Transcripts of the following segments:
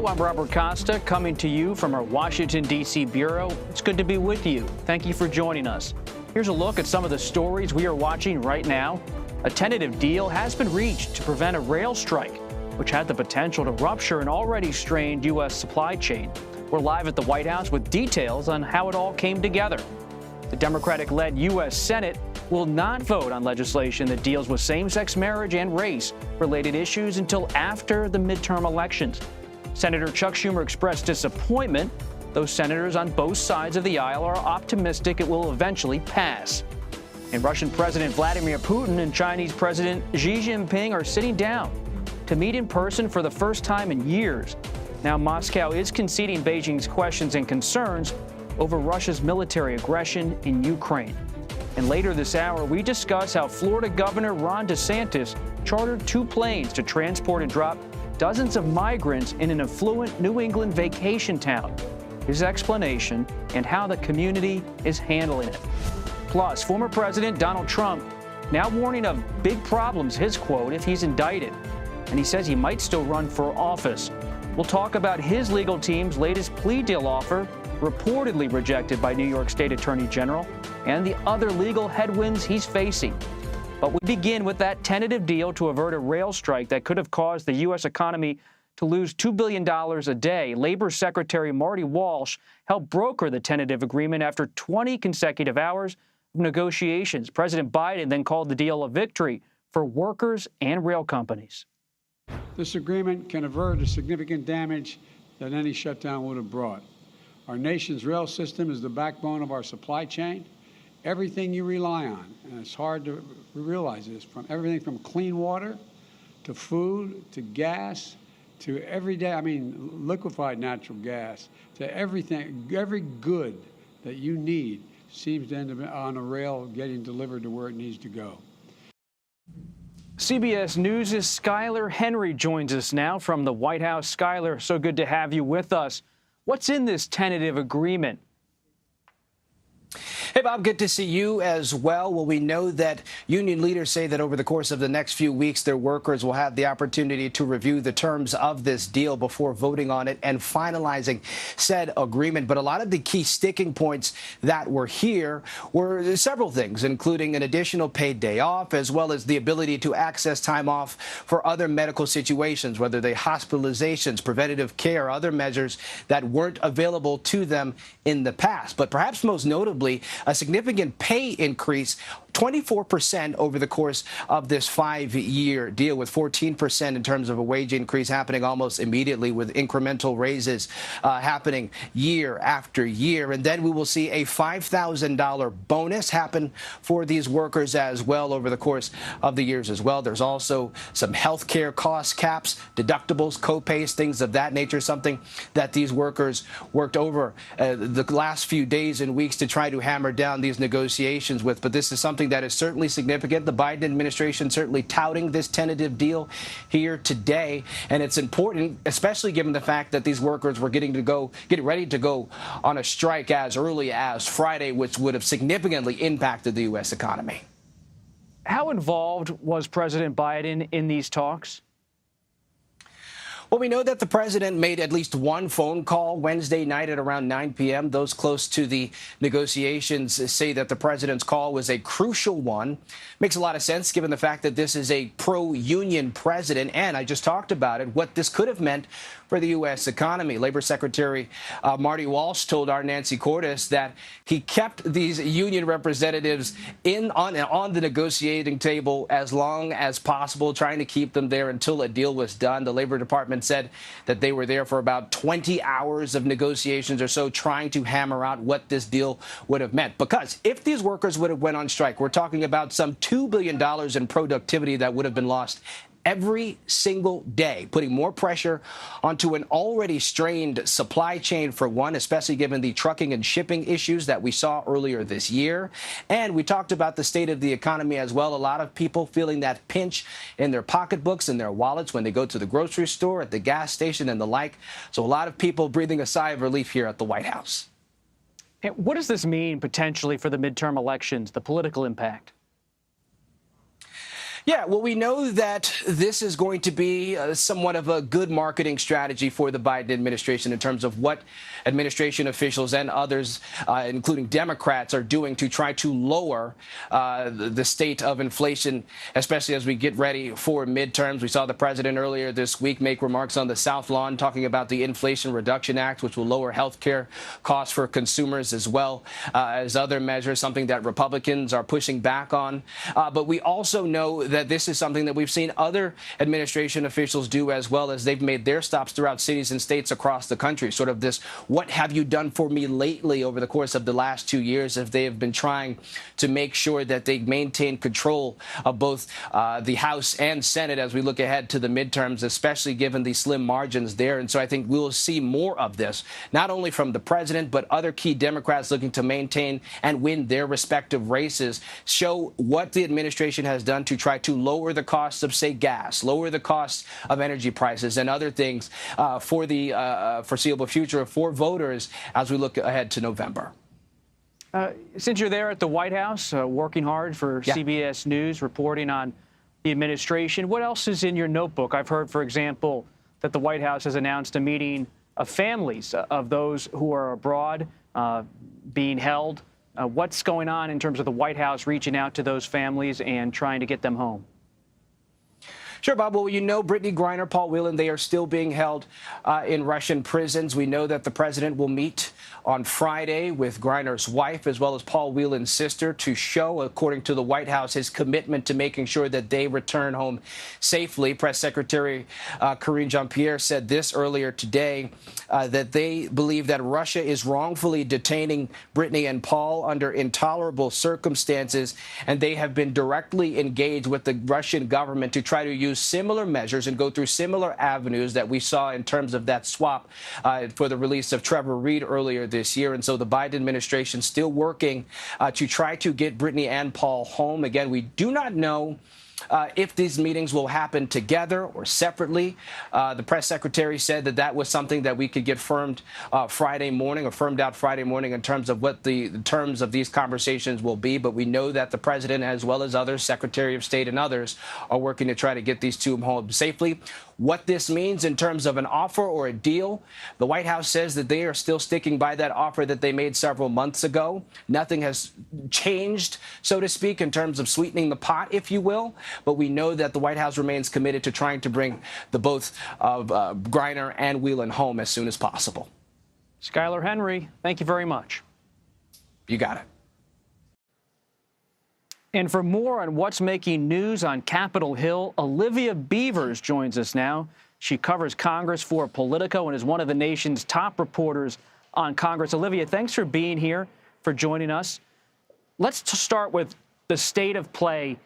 Hello, I'm Robert Costa, coming to you from our Washington, D.C. bureau. It's good to be with you. Thank you for joining us. Here's a look at some of the stories we are watching right now. A tentative deal has been reached to prevent a rail strike, which had the potential to rupture an already strained U.S. supply chain. We're live at the White House with details on how it all came together. The Democratic-led U.S. Senate will not vote on legislation that deals with same-sex marriage and race-related issues until after the midterm elections. Senator Chuck Schumer expressed disappointment. Those senators on both sides of the aisle are optimistic it will eventually pass. And Russian President Vladimir Putin and Chinese President Xi Jinping are sitting down to meet in person for the first time in years. Now, Moscow is conceding Beijing's questions and concerns over Russia's military aggression in Ukraine. And later this hour, we discuss how Florida Governor Ron DeSantis chartered 2 planes to transport and drop dozens of migrants in an affluent New England vacation town. His explanation and how the community is handling it. Plus, former President Donald Trump now warning of big problems, his quote, if he's indicted. And he says he might still run for office. We'll talk about his legal team's latest plea deal offer, reportedly rejected by New York State Attorney General, and the other legal headwinds he's facing. But we begin with that tentative deal to avert a rail strike that could have caused the U.S. economy to lose $2 billion a day. Labor Secretary Marty Walsh helped broker the tentative agreement after 20 consecutive hours of negotiations. President Biden then called the deal a victory for workers and rail companies. This agreement can avert the significant damage that any shutdown would have brought. Our nation's rail system is the backbone of our supply chain. Everything you rely on, and it's hard to realize this, from everything from clean water to food to gas to liquefied natural gas to everything, every good that you need seems to end up on a rail getting delivered to where it needs to go. CBS News' Skylar Henry joins us now from the White House. Skylar, so good to have you with us. What's in this tentative agreement? Hey, Bob, good to see you as well. Well, we know that union leaders say that over the course of the next few weeks, their workers will have the opportunity to review the terms of this deal before voting on it and finalizing said agreement. But a lot of the key sticking points that were here were several things, including an additional paid day off, as well as the ability to access time off for other medical situations, whether they hospitalizations, preventative care, other measures that weren't available to them in the past. But perhaps most notably, a significant pay increase, 24% over the course of this 5-year deal, with 14% in terms of a wage increase happening almost immediately, with incremental raises happening year after year. And then we will see a $5,000 bonus happen for these workers as well over the course of the years as well. There's also some health care cost caps, deductibles, co-pays, things of that nature, something that these workers worked over the last few days and weeks to try to hammer down these negotiations with. But this is something that is certainly significant. The Biden administration certainly touting this tentative deal here today. And it's important, especially given the fact that these workers were getting ready to go on a strike as early as Friday, which would have significantly impacted the U.S. economy. How involved was President Biden in these talks? Well, we know that the president made at least one phone call Wednesday night at around 9 p.m. Those close to the negotiations say that the president's call was a crucial one. Makes a lot of sense given the fact that this is a pro-union president. And I just talked about it, what this could have meant for the U.S. economy. Labor Secretary Marty Walsh told our Nancy Cordes that he kept these union representatives on the negotiating table as long as possible, trying to keep them there until a deal was done. The Labor Department said that they were there for about 20 hours of negotiations or so, trying to hammer out what this deal would have meant. Because if these workers would have went on strike, we're talking about some $2 billion in productivity that would have been lost every single day, putting more pressure onto an already strained supply chain, for one, especially given the trucking and shipping issues that we saw earlier this year. And we talked about the state of the economy as well. A lot of people feeling that pinch in their pocketbooks and their wallets when they go to the grocery store, at the gas station and the like. So a lot of people breathing a sigh of relief here at the White House. And what does this mean potentially for the midterm elections, the political impact? Yeah, well, we know that this is going to be somewhat of a good marketing strategy for the Biden administration in terms of what administration officials and others, including Democrats, are doing to try to lower the state of inflation, especially as we get ready for midterms. We saw the president earlier this week make remarks on the South Lawn talking about the Inflation Reduction Act, which will lower health care costs for consumers as well as other measures, something that Republicans are pushing back on. But we also know that this is something that we've seen other administration officials do as well, as they've made their stops throughout cities and states across the country. Sort of this, what have you done for me lately over the course of the last 2 years, if they have been trying to make sure that they maintain control of both the House and Senate as we look ahead to the midterms, especially given the slim margins there. And so I think we'll see more of this, not only from the president, but other key Democrats looking to maintain and win their respective races, show what the administration has done to try to lower the costs of, say, gas, lower the costs of energy prices and other things for the foreseeable future for voters as we look ahead to November. Since you're there at the White House, working hard for CBS News, reporting on the administration, what else is in your notebook? I've heard, for example, that the White House has announced a meeting of families of those who are abroad being held. What's going on in terms of the White House reaching out to those families and trying to get them home? Sure, Bob. Well, you know, Brittany Griner, Paul Whelan, they are still being held in Russian prisons. We know that the president will meet on Friday with Griner's wife as well as Paul Whelan's sister to show, according to the White House, his commitment to making sure that they return home safely. Press Secretary Karine Jean-Pierre said this earlier today, that they believe that Russia is wrongfully detaining Brittany and Paul under intolerable circumstances, and they have been directly engaged with the Russian government to try to use similar measures and go through similar avenues that we saw in terms of that swap for the release of Trevor Reed earlier this year. And so the Biden administration still working to try to get Brittany and Paul home. Again, we do not know if these meetings will happen together or separately. The press secretary said that that was something that we could get firmed Friday morning, or firmed out Friday morning, in terms of what the terms of these conversations will be. But we know that the president, as well as others, Secretary of State and others, are working to try to get these two home safely. What this means in terms of an offer or a deal, the White House says that they are still sticking by that offer that they made several months ago. Nothing has changed, so to speak, in terms of sweetening the pot, if you will. But we know that the White House remains committed to trying to bring the both of Griner and Whelan home as soon as possible. Skylar Henry, thank you very much. You got it. And for more on what's making news on Capitol Hill, Olivia Beavers joins us now. She covers Congress for Politico and is one of the nation's top reporters on Congress. Olivia, thanks for being here, for joining us. Let's start with the state of play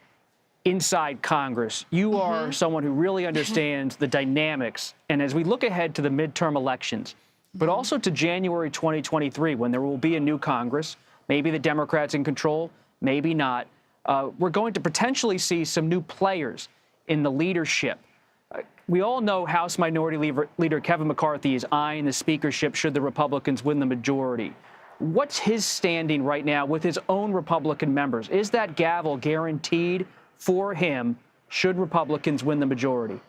inside Congress. You are someone who really understands the dynamics. And as we look ahead to the midterm elections, but also to January 2023, when there will be a new Congress, maybe the Democrats in control, maybe not, we're going to potentially see some new players in the leadership. We all know House Minority Leader Kevin McCarthy is eyeing the speakership should the Republicans win the majority. What's his standing right now with his own Republican members? Is that gavel guaranteed for him should Republicans win the majority?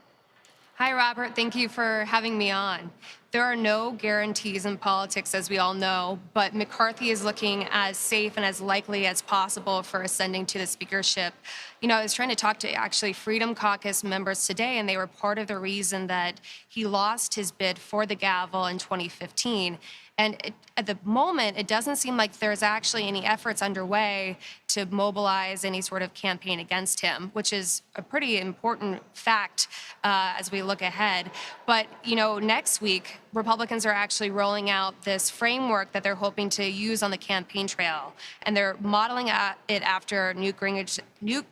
Hi, Robert. Thank you for having me on. There are no guarantees in politics, as we all know, but McCarthy is looking as safe and as likely as possible for ascending to the speakership. You know, I was trying to talk to actually Freedom Caucus members today, and they were part of the reason that he lost his bid for the gavel in 2015. And at the moment, it doesn't seem like there's actually any efforts underway to mobilize any sort of campaign against him, which is a pretty important fact as we look ahead. But, you know, next week, Republicans are actually rolling out this framework that they're hoping to use on the campaign trail. And they're modeling it after Newt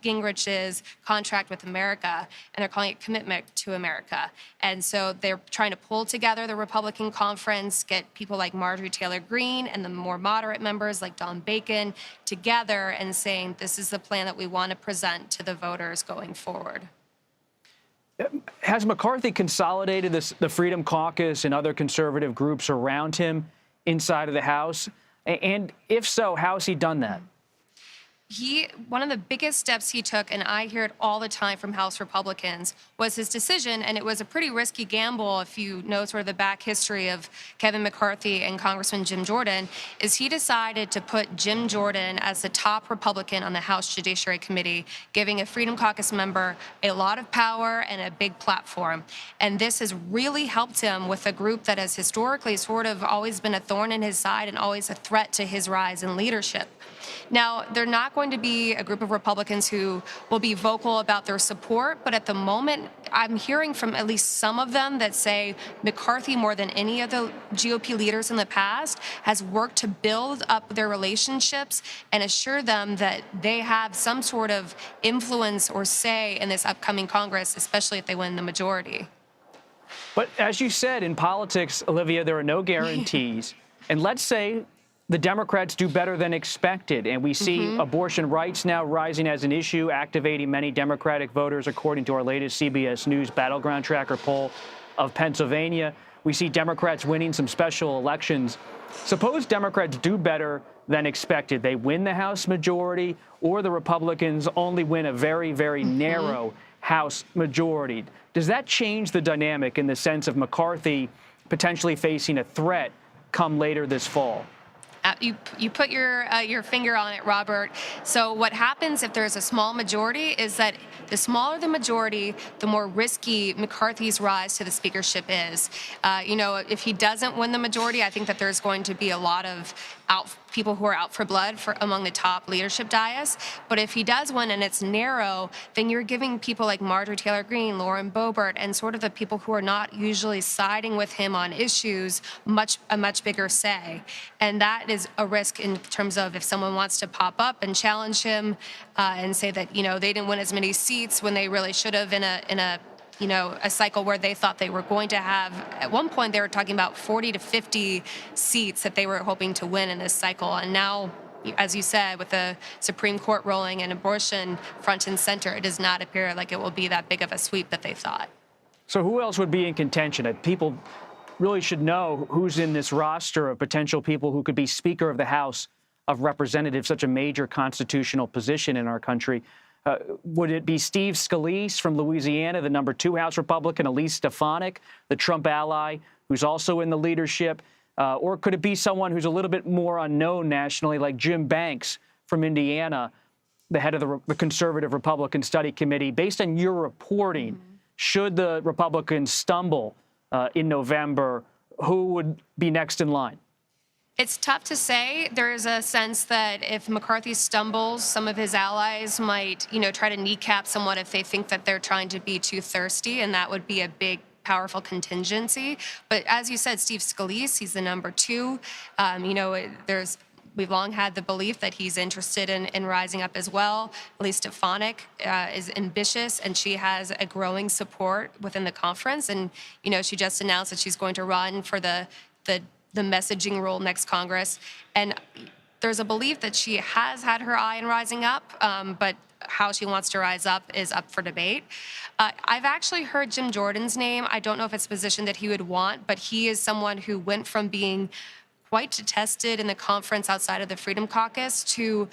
Gingrich's contract with America, and they're calling it Commitment to America. And so they're trying to pull together the Republican conference, get people like Marjorie Taylor Greene and the more moderate members like Don Bacon together and saying this is the plan that we want to present to the voters going forward. Has McCarthy consolidated the Freedom Caucus and other conservative groups around him inside of the House? And if so, how has he done that? One of the biggest steps he took, and I hear it all the time from House Republicans, was his decision, and it was a pretty risky gamble if you know sort of the back history of Kevin McCarthy and Congressman Jim Jordan, is he decided to put Jim Jordan as the top Republican on the House Judiciary Committee, giving a Freedom Caucus member a lot of power and a big platform. And this has really helped him with a group that has historically sort of always been a thorn in his side and always a threat to his rise in leadership. Now, they're not going to be a group of Republicans who will be vocal about their support, but at the moment, I'm hearing from at least some of them that say McCarthy, more than any of the GOP leaders in the past, has worked to build up their relationships and assure them that they have some sort of influence or say in this upcoming Congress, especially if they win the majority. But as you said, in politics, Olivia, there are no guarantees. And let's say the Democrats do better than expected, and we see abortion rights now rising as an issue, activating many Democratic voters, according to our latest CBS News Battleground Tracker poll of Pennsylvania. We see Democrats winning some special elections. Suppose Democrats do better than expected. They win the House majority, or the Republicans only win a very, very narrow House majority. Does that change the dynamic in the sense of McCarthy potentially facing a threat come later this fall? You put your finger on it, Robert. So what happens if there's a small majority is that the smaller the majority, the more risky McCarthy's rise to the speakership is. If he doesn't win the majority, I think that there's going to be a lot of people who are out for blood among the top leadership dais. But if he does win and it's narrow, then you're giving people like Marjorie Taylor Greene, Lauren Boebert, and sort of the people who are not usually siding with him on issues a much bigger say. And that is a risk in terms of if someone wants to pop up and challenge him and say that, they didn't win as many seats when they really should have in a cycle where they thought they were going to have. At one point, they were talking about 40 to 50 seats that they were hoping to win in this cycle. And now, as you said, with the Supreme Court ruling and abortion front and center, it does not appear like it will be that big of a sweep that they thought. So who else would be in contention? People really should know who's in this roster of potential people who could be Speaker of the House of Representatives, such a major constitutional position in our country. Would it be Steve Scalise from Louisiana, the number 2 House Republican, Elise Stefanik, the Trump ally, who's also in the leadership? Or could it be someone who's a little bit more unknown nationally, like Jim Banks from Indiana, the head of the Conservative Republican Study Committee? Based on your reporting, should the Republicans stumble in November, who would be next in line? It's tough to say. There is a sense that if McCarthy stumbles, some of his allies might, try to kneecap somewhat if they think that they're trying to be too thirsty, and that would be a big, powerful contingency. But as you said, Steve Scalise, he's the number 2. We've long had the belief that he's interested in rising up as well. Elise Stefanik is ambitious, and she has a growing support within the conference. And, she just announced that she's going to run for the messaging role next Congress. And there's a belief that she has had her eye in rising up, but how she wants to rise up is up for debate. I've actually heard Jim Jordan's name. I don't know if it's a position that he would want, but he is someone who went from being quite detested in the conference outside of the Freedom Caucus to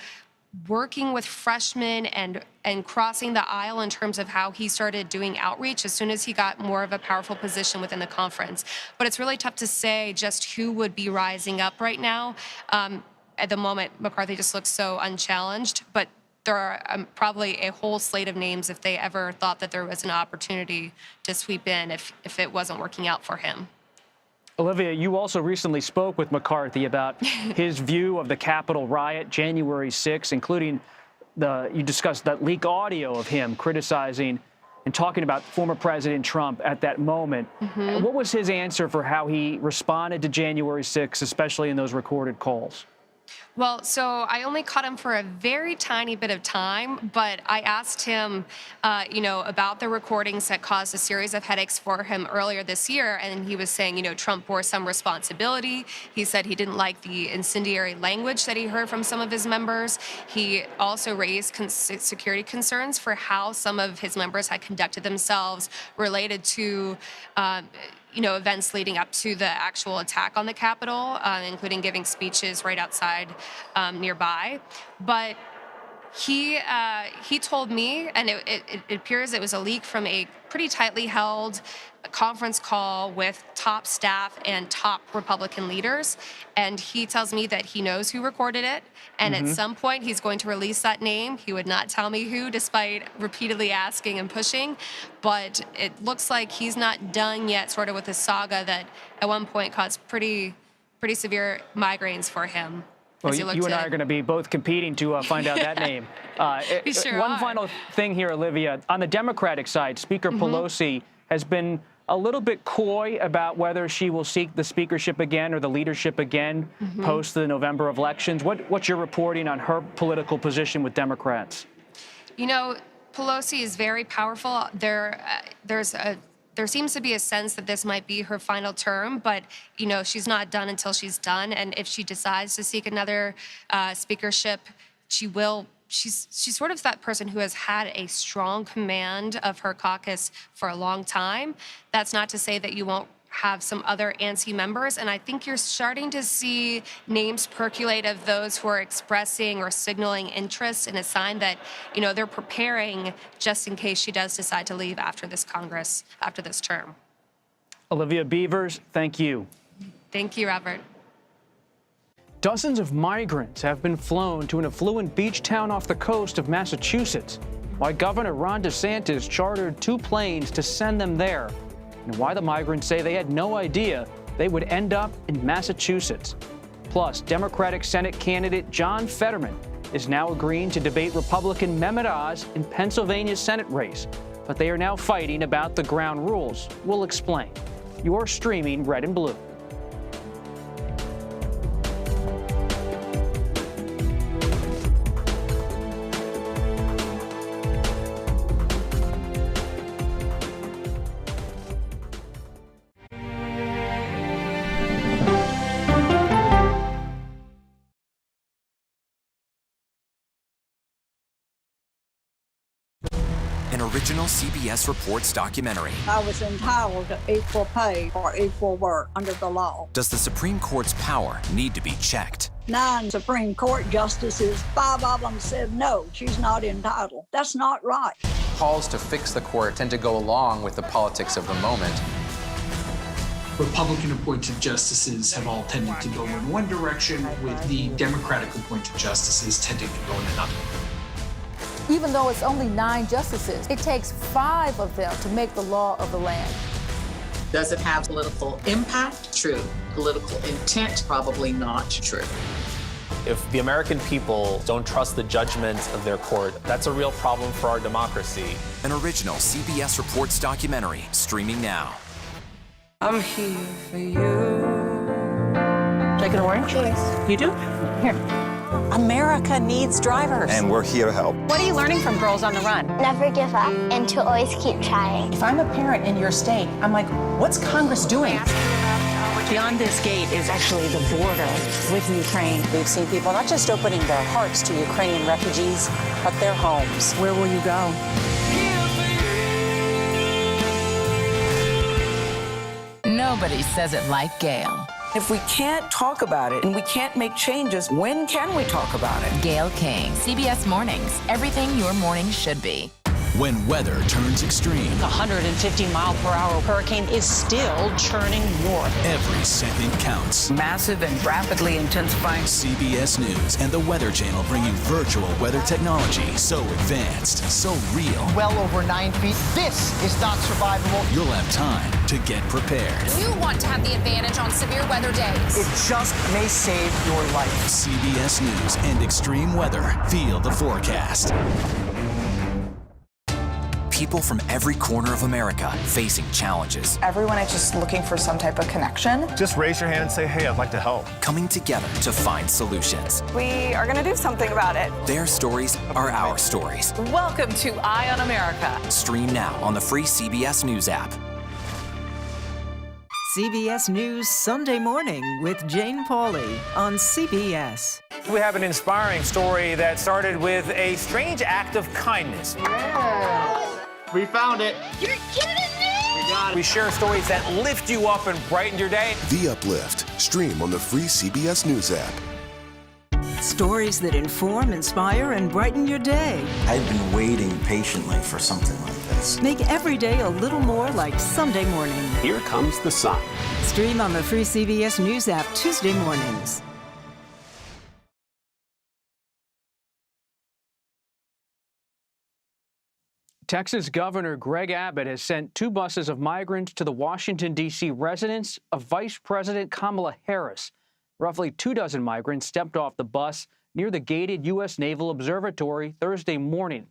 working with freshmen and crossing the aisle in terms of how he started doing outreach as soon as he got more of a powerful position within the conference. But it's really tough to say just who would be rising up right now. At the moment, McCarthy just looks so unchallenged, but there are probably a whole slate of names if they ever thought that there was an opportunity to sweep in if it wasn't working out for him. Olivia, you also recently spoke with McCarthy about his view of the Capitol riot, January 6th, including you discussed that leak audio of him criticizing and talking about former President Trump at that moment. What was his answer for how he responded to January 6th, especially in those recorded calls? Well, so I only caught him for a very tiny bit of time, but I asked him, about the recordings that caused a series of headaches for him earlier this year, and he was saying, Trump bore some responsibility. He said he didn't like the incendiary language that he heard from some of his members. He also raised security concerns for how some of his members had conducted themselves related to events leading up to the actual attack on the Capitol, including giving speeches right outside nearby. But He told me, and it appears it was a leak from a pretty tightly held conference call with top staff and top Republican leaders, and he tells me that he knows who recorded it, and at some point he's going to release that name. He would not tell me who, despite repeatedly asking and pushing, but it looks like he's not done yet sort of with the saga that at one point caused pretty severe migraines for him. Well, you and I are going to be both competing to find out that name. We sure One are. final thing here, Olivia. On the Democratic side, Speaker Pelosi has been a little bit coy about whether she will seek the speakership again or the leadership again post the November elections. What's your reporting on her political position with Democrats? You know, Pelosi is very powerful. There seems to be a sense that this might be her final term, but, you know, she's not done until she's done. And if she decides to seek another speakership, she will. She's sort of that person who has had a strong command of her caucus for a long time. That's not to say that you won't have some other ANSI members, and I think you're starting to see names percolate of those who are expressing or signaling interest, in a sign that, you know, they're preparing just in case she does decide to leave after this Congress, after this term. Olivia Beavers, thank you. Thank you, Robert. Dozens of migrants have been flown to an affluent beach town off the coast of Massachusetts. Why Governor Ron DeSantis chartered 2 planes to send them there, and why the migrants say they had no idea they would end up in Massachusetts. Plus, Democratic Senate candidate John Fetterman is now agreeing to debate Republican Mehmet Oz in Pennsylvania's Senate race, but they are now fighting about the ground rules. We'll explain. You're streaming Red and Blue. Original CBS Reports documentary. I was entitled to equal pay for equal work under the law. Does the Supreme Court's power need to be checked? 9 Supreme Court justices, 5 of them said no, she's not entitled. That's not right. Calls to fix the court tend to go along with the politics of the moment. Republican-appointed justices have all tended to go in one direction, with the Democratic-appointed justices tending to go in another. Even though it's only 9 justices, it takes 5 of them to make the law of the land. Does it have political impact? True. Political intent? Probably not true. If the American people don't trust the judgments of their court, that's a real problem for our democracy. An original CBS Reports documentary, streaming now. I'm here for you. Take an orange? Yes. You do? Here. America needs drivers. And we're here to help. What are you learning from Girls on the Run? Never give up and to always keep trying. If I'm a parent in your state, I'm like, what's Congress doing? Beyond this gate is actually the border with Ukraine. We've seen people not just opening their hearts to Ukrainian refugees, but their homes. Where will you go? Nobody says it like Gail. If we can't talk about it and we can't make changes, when can we talk about it? Gail King, CBS Mornings. Everything your morning should be. When weather turns extreme. The 150-mile-per-hour hurricane is still churning north. Every second counts. Massive and rapidly intensifying. CBS News and the Weather Channel bring you virtual weather technology so advanced, so real. Well over 9 feet. This is not survivable. You'll have time to get prepared. You want to have the advantage on severe weather days. It just may save your life. CBS News and extreme weather. Feel the forecast. People from every corner of America facing challenges. Everyone is just looking for some type of connection. Just raise your hand and say, hey, I'd like to help. Coming together to find solutions. We are going to do something about it. Their stories are our stories. Welcome to Eye on America. Stream now on the free CBS News app. CBS News Sunday Morning with Jane Pauley on CBS. We have an inspiring story that started with a strange act of kindness. Yeah. We found it. You're kidding me! We got it. We share stories that lift you up and brighten your day. The Uplift. Stream on the free CBS News app. Stories that inform, inspire, and brighten your day. I've been waiting patiently for something like this. Make every day a little more like Sunday morning. Here comes the sun. Stream on the free CBS News app Tuesday mornings. Texas Governor Greg Abbott has sent 2 buses of migrants to the Washington, D.C. residence of Vice President Kamala Harris. Roughly 24 migrants stepped off the bus near the gated U.S. Naval Observatory Thursday morning.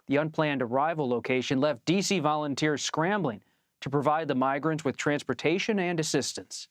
The unplanned arrival location left D.C. volunteers scrambling to provide the migrants with transportation and assistance.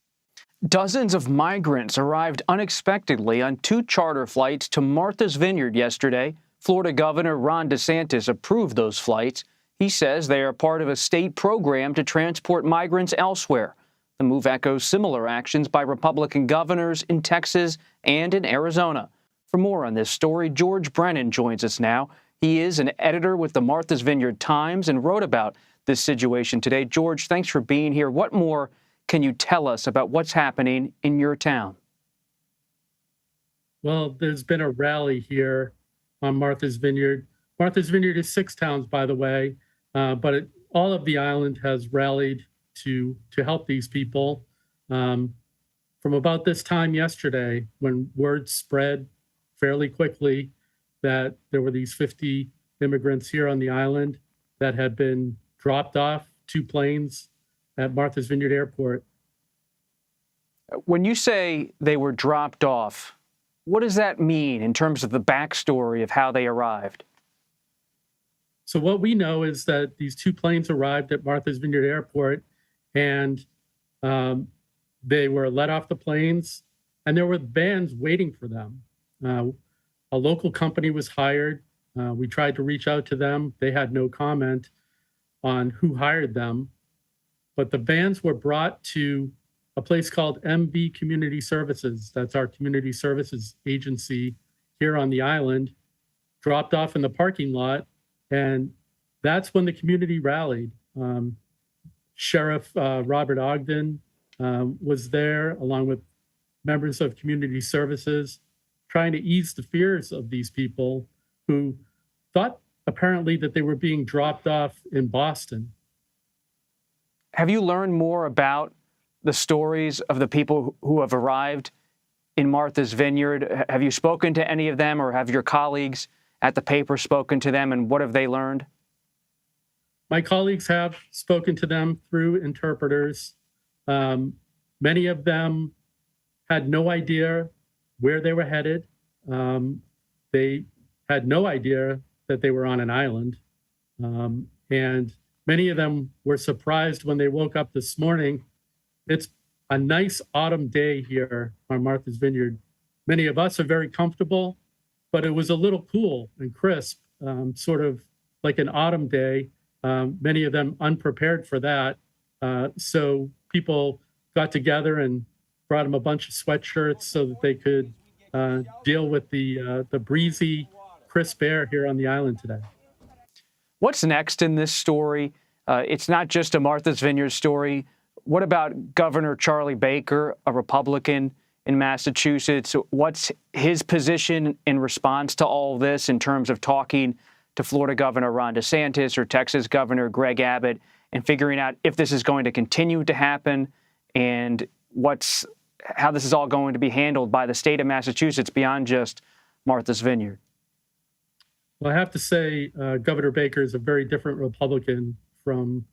Dozens of migrants arrived unexpectedly on 2 charter flights to Martha's Vineyard yesterday. Florida Governor Ron DeSantis approved those flights. He says they are part of a state program to transport migrants elsewhere. The move echoes similar actions by Republican governors in Texas and in Arizona. For more on this story, George Brennan joins us now. He is an editor with the Martha's Vineyard Times and wrote about this situation today. George, thanks for being here. What more can you tell us about what's happening in your town? Well, there's been a rally here on Martha's Vineyard. Martha's Vineyard is 6 towns, by the way, but all of the island has rallied to help these people. From about this time yesterday, when word spread fairly quickly that there were these 50 immigrants here on the island that had been dropped off 2 planes at Martha's Vineyard Airport. When you say they were dropped off, what does that mean in terms of the backstory of how they arrived? So what we know is that these 2 planes arrived at Martha's Vineyard Airport, and they were let off the planes, and there were vans waiting for them. A local company was hired. We tried to reach out to them. They had no comment on who hired them, but the vans were brought to a place called MV Community Services. That's our community services agency here on the island, dropped off in the parking lot. And that's when the community rallied. Sheriff Robert Ogden was there, along with members of community services, trying to ease the fears of these people who thought apparently that they were being dropped off in Boston. Have you learned more about the stories of the people who have arrived in Martha's Vineyard? Have you spoken to any of them, or have your colleagues at the paper spoken to them, and what have they learned? My colleagues have spoken to them through interpreters. Many of them had no idea where they were headed. They had no idea that they were on an island. And many of them were surprised when they woke up this morning. It's a nice autumn day here on Martha's Vineyard. Many of us are very comfortable, but it was a little cool and crisp, sort of like an autumn day. Many of them unprepared for that. So people got together and brought them a bunch of sweatshirts so that they could deal with the breezy, crisp air here on the island today. What's next in this story? It's not just a Martha's Vineyard story. What about Governor Charlie Baker, a Republican in Massachusetts? What's his position in response to all this in terms of talking to Florida Governor Ron DeSantis or Texas Governor Greg Abbott and figuring out if this is going to continue to happen and how this is all going to be handled by the state of Massachusetts beyond just Martha's Vineyard? Well, I have to say, Governor Baker is a very different Republican from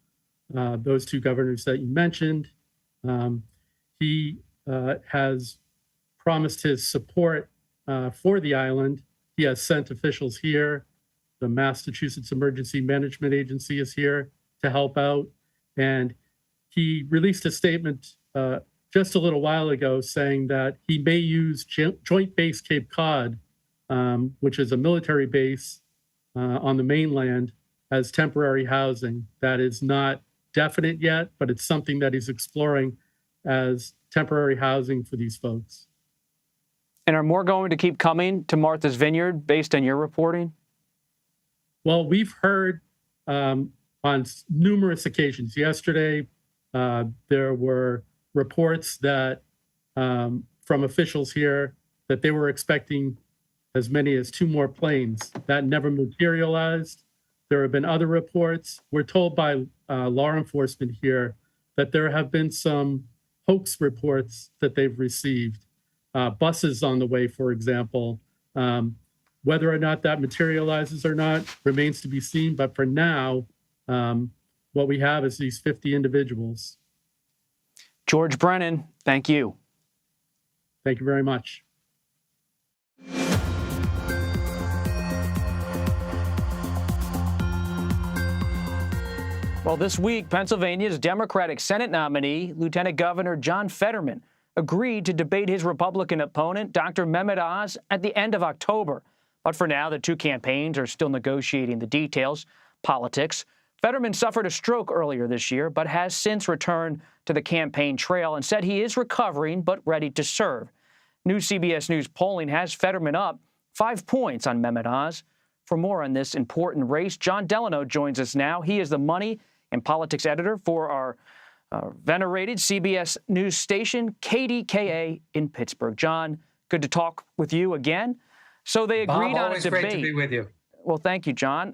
those 2 governors that you mentioned. He has promised his support for the island. He has sent officials here. The Massachusetts Emergency Management Agency is here to help out. And he released a statement just a little while ago saying that he may use Joint Base Cape Cod, which is a military base on the mainland, as temporary housing. That is not definite yet, but it's something that he's exploring as temporary housing for these folks. And are more going to keep coming to Martha's Vineyard based on your reporting? Well, we've heard on numerous occasions. Yesterday, there were reports that from officials here that they were expecting as many as 2 more planes. That never materialized. There have been other reports. We're told by law enforcement here that there have been some hoax reports that they've received. Buses on the way, for example. Whether or not that materializes or not remains to be seen. But for now, what we have is these 50 individuals. George Brennan, thank you. Thank you very much. Well, this week, Pennsylvania's Democratic Senate nominee, Lieutenant Governor John Fetterman, agreed to debate his Republican opponent, Dr. Mehmet Oz, at the end of October. But for now, the two campaigns are still negotiating the details. Politics. Fetterman suffered a stroke earlier this year, but has since returned to the campaign trail and said he is recovering but ready to serve. New CBS News polling has Fetterman up 5 points on Mehmet Oz. For more on this important race, John Delano joins us now. He is the money and politics editor for our venerated CBS News station, KDKA in Pittsburgh. John, good to talk with you again. So they agreed Bob, on a always debate. great to be with you. Well, thank you, John.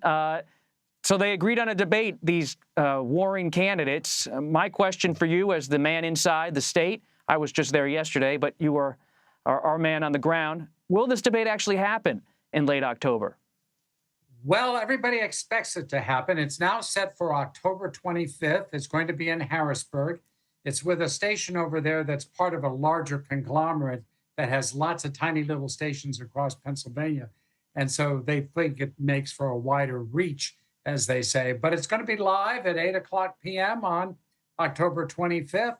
So they agreed on a debate, these warring candidates. My question for you as the man inside the state, I was just there yesterday, but you were our man on the ground. Will this debate actually happen in late October? Well, everybody expects it to happen. It's now set for October 25th. It's going to be in Harrisburg. It's with a station over there that's part of a larger conglomerate that has lots of tiny little stations across Pennsylvania. And so they think it makes for a wider reach, as they say. But it's going to be live at 8:00 p.m. on October 25th.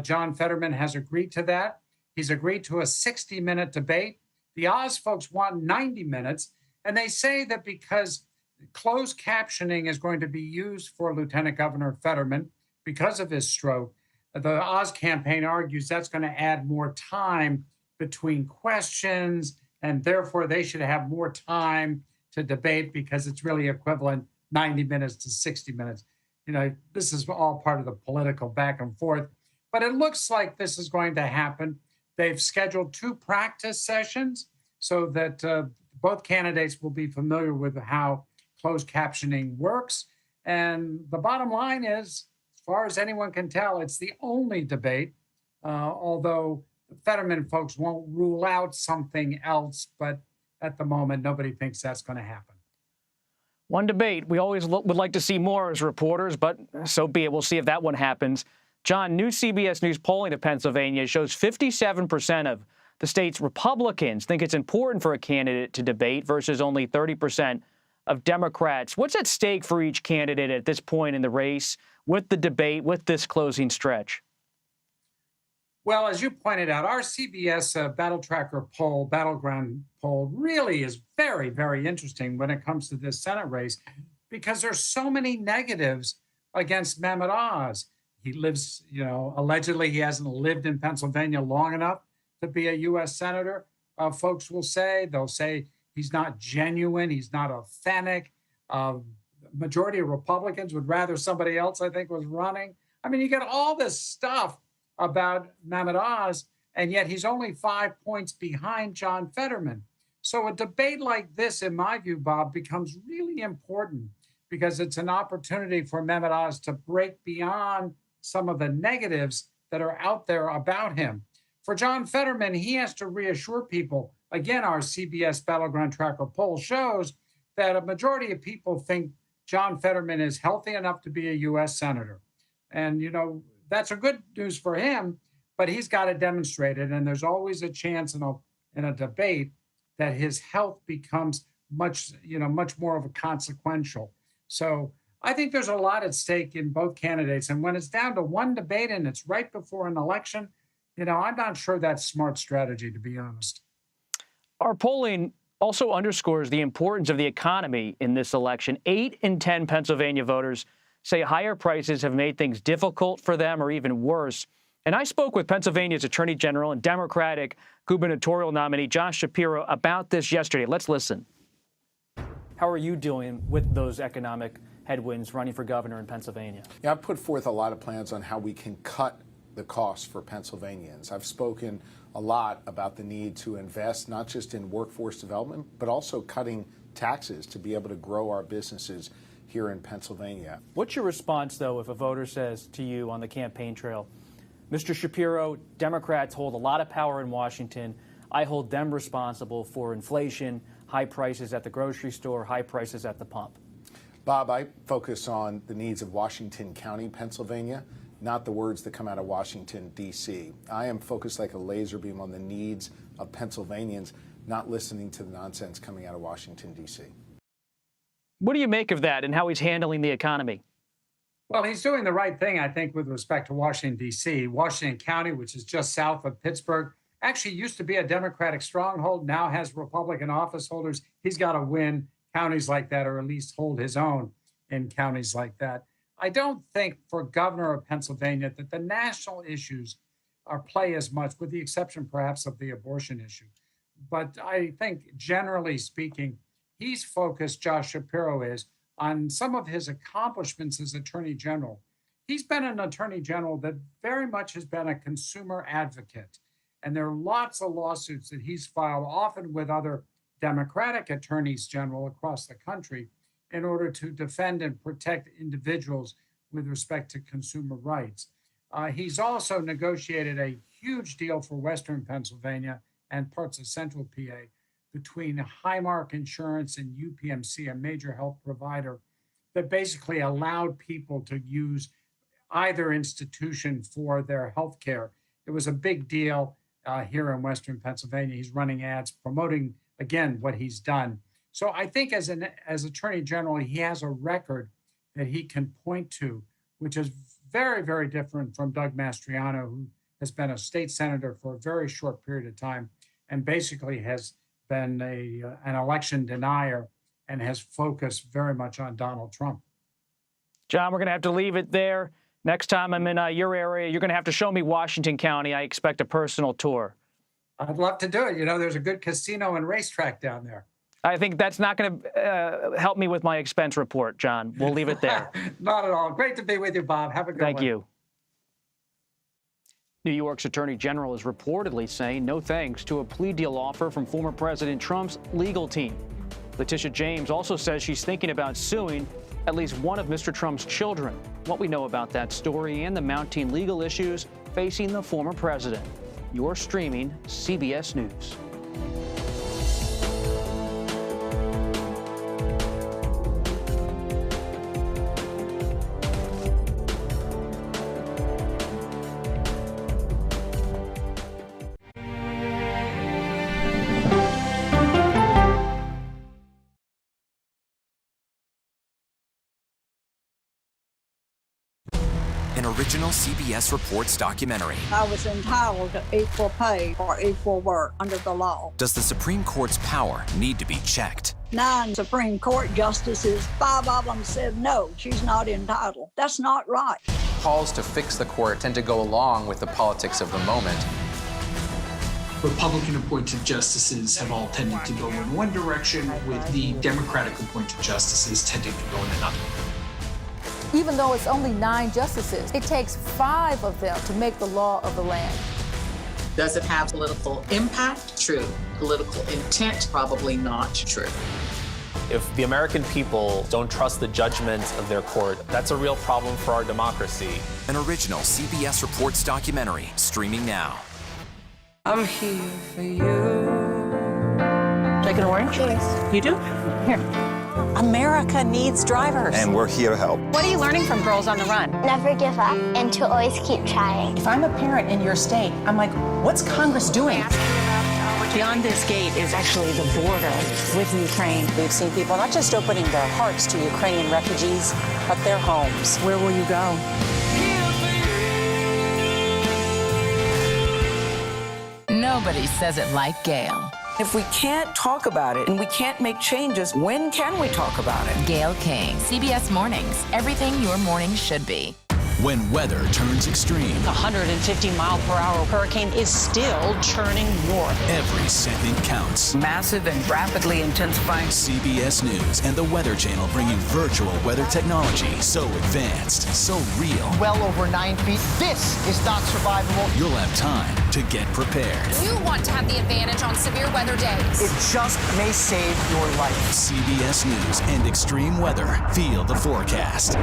John Fetterman has agreed to that. He's agreed to a 60-minute debate. The Oz folks want 90 minutes. And they say that because closed captioning is going to be used for Lieutenant Governor Fetterman because of his stroke, the Oz campaign argues that's going to add more time between questions, and therefore they should have more time to debate because it's really equivalent 90 minutes to 60 minutes. You know, this is all part of the political back and forth, but it looks like this is going to happen. They've scheduled 2 practice sessions so that both candidates will be familiar with how closed captioning works. And the bottom line is, as far as anyone can tell, it's the only debate, although the Fetterman folks won't rule out something else. But at the moment, nobody thinks that's going to happen. One debate. We always would like to see more as reporters, but so be it. We'll see if that one happens. John, new CBS News polling of Pennsylvania shows 57% of the state's Republicans think it's important for a candidate to debate versus only 30% of Democrats. What's at stake for each candidate at this point in the race with the debate, with this closing stretch? Well, as you pointed out, our CBS Battle Tracker poll, Battleground poll, really is very, very interesting when it comes to this Senate race because there's so many negatives against Mehmet Oz. He lives, allegedly he hasn't lived in Pennsylvania long enough to be a U.S. senator. Folks will say, they'll say he's not genuine, he's not authentic. Majority of Republicans would rather somebody else, I think, was running. I mean, you get all this stuff about Mehmet Oz, and yet he's only 5 points behind John Fetterman. So a debate like this, in my view, Bob, becomes really important because it's an opportunity for Mehmet Oz to break beyond some of the negatives that are out there about him. For John Fetterman, he has to reassure people. Again, our CBS Battleground Tracker poll shows that a majority of people think John Fetterman is healthy enough to be a U.S. senator. And, that's a good news for him, but he's got to demonstrate it. And there's always a chance in a debate that his health becomes much more of a consequential. So I think there's a lot at stake in both candidates. And when it's down to one debate and it's right before an election, I'm not sure that's smart strategy, to be honest. Our polling also underscores the importance of the economy in this election. 8 in 10 Pennsylvania voters say higher prices have made things difficult for them or even worse. And I spoke with Pennsylvania's Attorney General and Democratic gubernatorial nominee Josh Shapiro about this yesterday. Let's listen. How are you doing with those economic headwinds running for governor in Pennsylvania? Yeah, I've put forth a lot of plans on how we can cut the cost for Pennsylvanians. I've spoken a lot about the need to invest not just in workforce development, but also cutting taxes to be able to grow our businesses here in Pennsylvania. What's your response, though, if a voter says to you on the campaign trail, Mr. Shapiro, Democrats hold a lot of power in Washington. I hold them responsible for inflation, high prices at the grocery store, high prices at the pump? Bob, I focus on the needs of Washington County, Pennsylvania, not the words that come out of Washington, D.C. I am focused like a laser beam on the needs of Pennsylvanians, not listening to the nonsense coming out of Washington, D.C. What do you make of that and how he's handling the economy? Well, he's doing the right thing, I think, with respect to Washington, D.C. Washington County, which is just south of Pittsburgh, actually used to be a Democratic stronghold, now has Republican office holders. He's got to win counties like that, or at least hold his own in counties like that. I don't think for governor of Pennsylvania that the national issues play as much, with the exception perhaps of the abortion issue. But I think generally speaking, he's focused, Josh Shapiro is, on some of his accomplishments as Attorney General. He's been an Attorney General that very much has been a consumer advocate. And there are lots of lawsuits that he's filed, often with other Democratic attorneys general across the country, in order to defend and protect individuals with respect to consumer rights. He's also negotiated a huge deal for Western Pennsylvania and parts of Central PA between Highmark Insurance and UPMC, a major health provider, that basically allowed people to use either institution for their health care. It was a big deal here in Western Pennsylvania. He's running ads promoting, again, what he's done. So I think as Attorney General, he has a record that he can point to, which is very, very different from Doug Mastriano, who has been a state senator for a very short period of time and basically has been an election denier and has focused very much on Donald Trump. John, we're going to have to leave it there. Next time I'm in your area, you're going to have to show me Washington County. I expect a personal tour. I'd love to do it. You know, there's a good casino and racetrack down there. I think that's not going to help me with my expense report, John. We'll leave it there. Not at all. Great to be with you, Bob. Have a good one. Thank you. New York's Attorney General is reportedly saying no thanks to a plea deal offer from former President Trump's legal team. Letitia James also says she's thinking about suing at least one of Mr. Trump's children. What we know about that story and the mounting legal issues facing the former president. You're streaming CBS News. Original CBS Reports documentary. I was entitled to equal pay for equal work under the law. Does the Supreme Court's power need to be checked? 9 Supreme Court justices, 5 of them said no, she's not entitled. That's not right. Calls to fix the court tend to go along with the politics of the moment. Republican-appointed justices have all tended to go in one direction, with the Democratic-appointed justices tending to go in another. Even though it's only 9 justices, it takes 5 of them to make the law of the land. Does it have political impact? True. Political intent? Probably not true. If the American people don't trust the judgment of their court, that's a real problem for our democracy. An original CBS Reports documentary, streaming now. I'm here for you. Take an orange? Yes. You do? Here. America needs drivers. And we're here to help. What are you learning from Girls on the Run? Never give up and to always keep trying. If I'm a parent in your state, I'm like, what's Congress doing? Beyond this gate is actually the border with Ukraine. We've seen people not just opening their hearts to Ukrainian refugees, but their homes. Where will you go? Nobody says it like Gail. If we can't talk about it and we can't make changes, when can we talk about it? Gail King, CBS Mornings. Everything your morning should be. when weather turns extreme. The 150-mile-per-hour hurricane is still churning north. Every second counts. Massive and rapidly intensifying. CBS News and the Weather Channel bring you virtual weather technology so advanced, so real. Well over 9 feet. This is not survivable. You'll have time to get prepared. You want to have the advantage on severe weather days. It just may save your life. CBS News and extreme weather. Feel the forecast.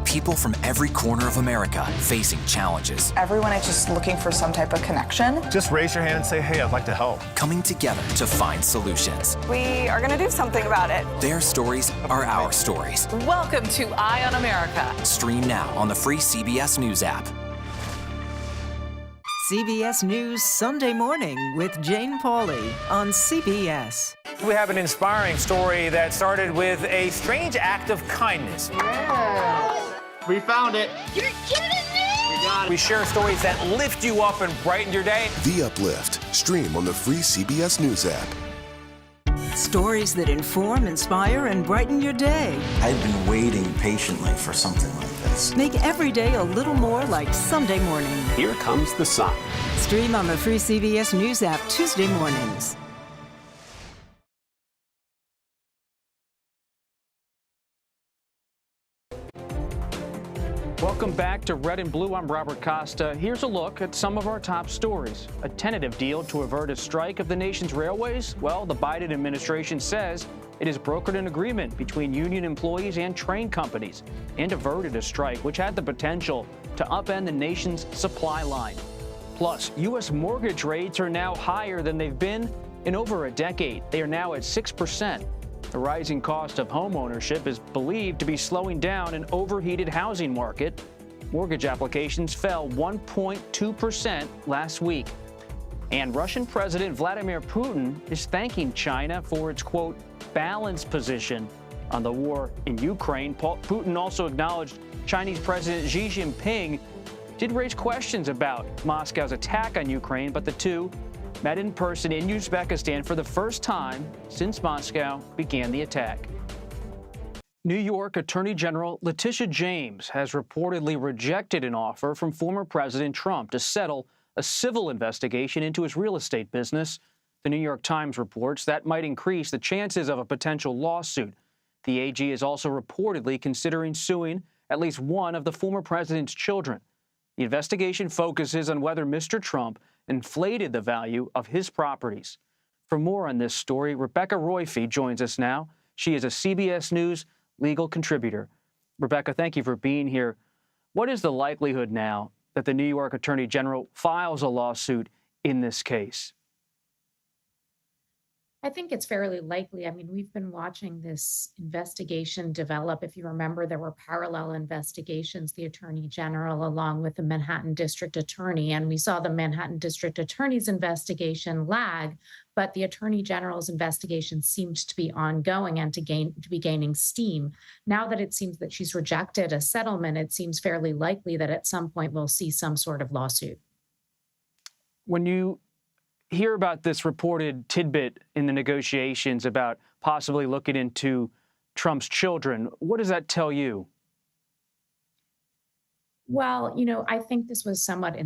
People from every corner of America facing challenges. Everyone is just looking for some type of connection. Just raise your hand and say, hey, I'd like to help. Coming together to find solutions. We are going to do something about it. Their stories are our stories. Welcome to Eye on America. Stream now on the free CBS News app. CBS News Sunday Morning with Jane Pauley on CBS. We have an inspiring story that started with a strange act of kindness. Yeah. We found it. You're kidding me? We share stories that lift you up and brighten your day. The Uplift. Stream on the free CBS News app. Stories that inform, inspire, and brighten your day. I've been waiting patiently for something like this. Make every day a little more like Sunday morning. Here comes the sun. Stream on the free CBS News app Tuesday mornings. Welcome back to Red and Blue. I'm Robert Costa. Here's a look at some of our top stories. A tentative deal to avert a strike of the nation's railways? Well, the Biden administration says it has brokered an agreement between union employees and train companies and averted a strike which had the potential to upend the nation's supply line. Plus, U.S. mortgage rates are now higher than they've been in over a decade. They are now at 6%. The rising cost of home ownership is believed to be slowing down an overheated housing market. Mortgage applications fell 1.2% last week. And Russian President Vladimir Putin is thanking China for its, quote, balanced position on the war in Ukraine. Putin also acknowledged Chinese President Xi Jinping did raise questions about Moscow's attack on Ukraine, but the two met in person in Uzbekistan for the first time since Moscow began the attack. New York Attorney General Letitia James has reportedly rejected an offer from former President Trump to settle a civil investigation into his real estate business. The New York Times reports that might increase the chances of a potential lawsuit. The AG is also reportedly considering suing at least one of the former president's children. The investigation focuses on whether Mr. Trump inflated the value of his properties. For more on this story, Rebecca Royfee joins us now. She is a CBS News legal contributor. Rebecca, thank you for being here. What is the likelihood now that the New York Attorney General files a lawsuit in this case? I think it's fairly likely. I mean, we've been watching this investigation develop. If you remember, there were parallel investigations, the Attorney General along with the Manhattan District Attorney, and we saw the Manhattan District Attorney's investigation lag, but the Attorney General's investigation seemed to be ongoing and to be gaining steam. Now that it seems that she's rejected a settlement, it seems fairly likely that at some point we'll see some sort of lawsuit. When you hear about this reported tidbit in the negotiations about possibly looking into Trump's children, what does that tell you? Well, you know, I think this was somewhat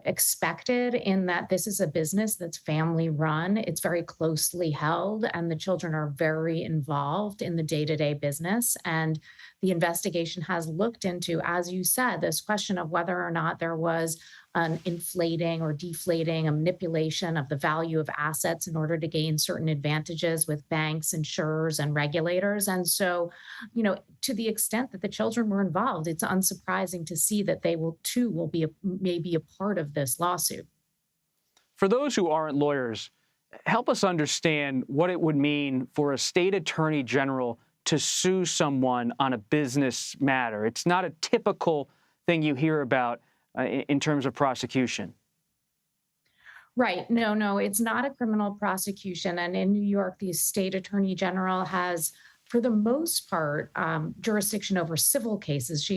expected in that this is a business that's family run. It's very closely held, and the children are very involved in the day-to-day business. And the investigation has looked into, as you said, this question of whether or not there was an inflating or deflating, a manipulation of the value of assets in order to gain certain advantages with banks, insurers, and regulators. And so, you know, to the extent that the children were involved, it's unsurprising to see that they will be maybe a part of this lawsuit. For those who aren't lawyers, help us understand what it would mean for a state attorney general to sue someone on a business matter. It's not a typical thing you hear about in terms of prosecution. Right. No, it's not a criminal prosecution. And in New York, the state attorney general has, for the most part, jurisdiction over civil cases.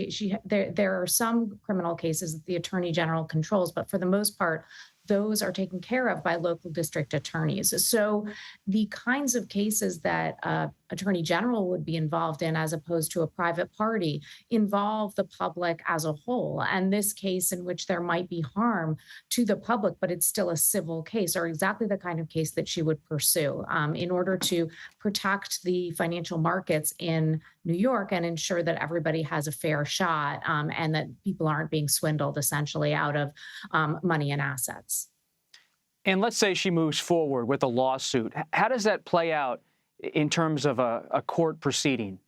There are some criminal cases that the attorney general controls, but for the most part, those are taken care of by local district attorneys. So the kinds of cases that a attorney general would be involved in, as opposed to a private party, involve the public as a whole. And this case, in which there might be harm to the public, but it's still a civil case, are exactly the kind of case that she would pursue in order to protect the financial markets in New York and ensure that everybody has a fair shot and that people aren't being swindled essentially out of money and assets. And let's say she moves forward with a lawsuit. How does that play out in terms of a court proceeding?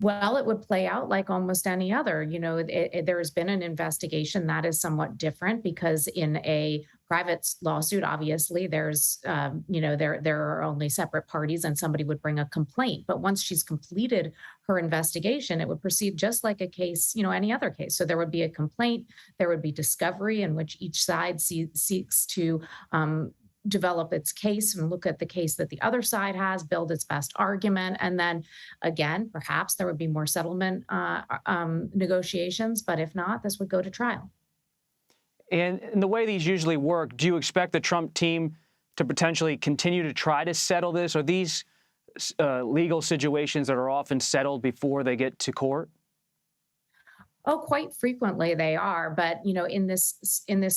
Well, it would play out like almost any other. There has been an investigation that is somewhat different because in a private lawsuit, obviously, there's, there are only separate parties and somebody would bring a complaint. But once she's completed her investigation, it would proceed just like a case, any other case. So there would be a complaint, there would be discovery in which each side seeks to develop its case and look at the case that the other side has, build its best argument. And then again, perhaps there would be more settlement negotiations, but if not, this would go to trial. And in the way these usually work, do you expect the Trump team to potentially continue to try to settle this? Are these legal situations that are often settled before they get to court? Oh, quite frequently they are. But, in this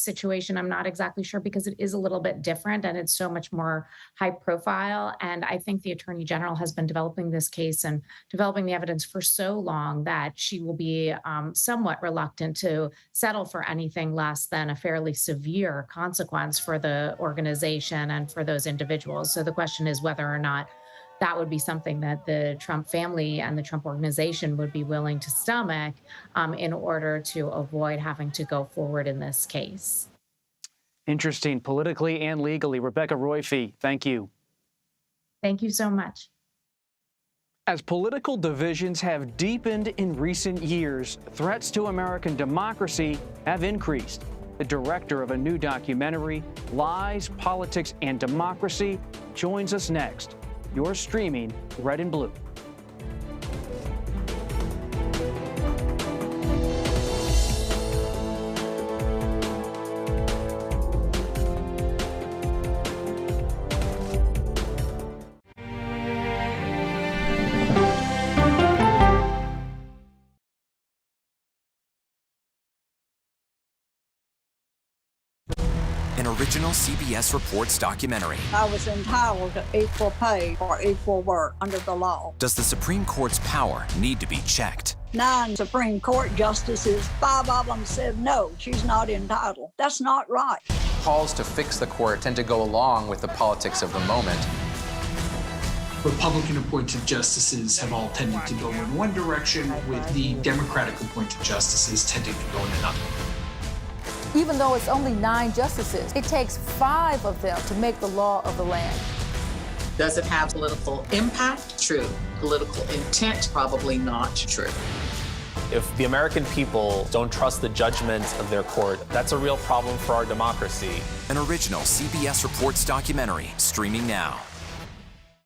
situation, I'm not exactly sure because it is a little bit different and it's so much more high profile. And I think the Attorney General has been developing this case and developing the evidence for so long that she will be somewhat reluctant to settle for anything less than a fairly severe consequence for the organization and for those individuals. So the question is whether or not that would be something that the Trump family and the Trump organization would be willing to stomach in order to avoid having to go forward in this case. Interesting, politically and legally. Rebecca Roiphe, thank you. Thank you so much. As political divisions have deepened in recent years, threats to American democracy have increased. The director of a new documentary, Lies, Politics, and Democracy, joins us next. You're streaming Red and Blue. An original CBS Reports documentary. I was entitled to equal pay for equal work under the law. Does the Supreme Court's power need to be checked? 9 Supreme Court justices, 5 of them said no, she's not entitled. That's not right. Calls to fix the court tend to go along with the politics of the moment. Republican-appointed justices have all tended to go in one direction, with the Democratic-appointed justices tending to go in another. Even though it's only 9 justices, it takes 5 of them to make the law of the land. Does it have political impact? True. Political intent? Probably not true. If the American people don't trust the judgment of their court, that's a real problem for our democracy. An original CBS Reports documentary, streaming now.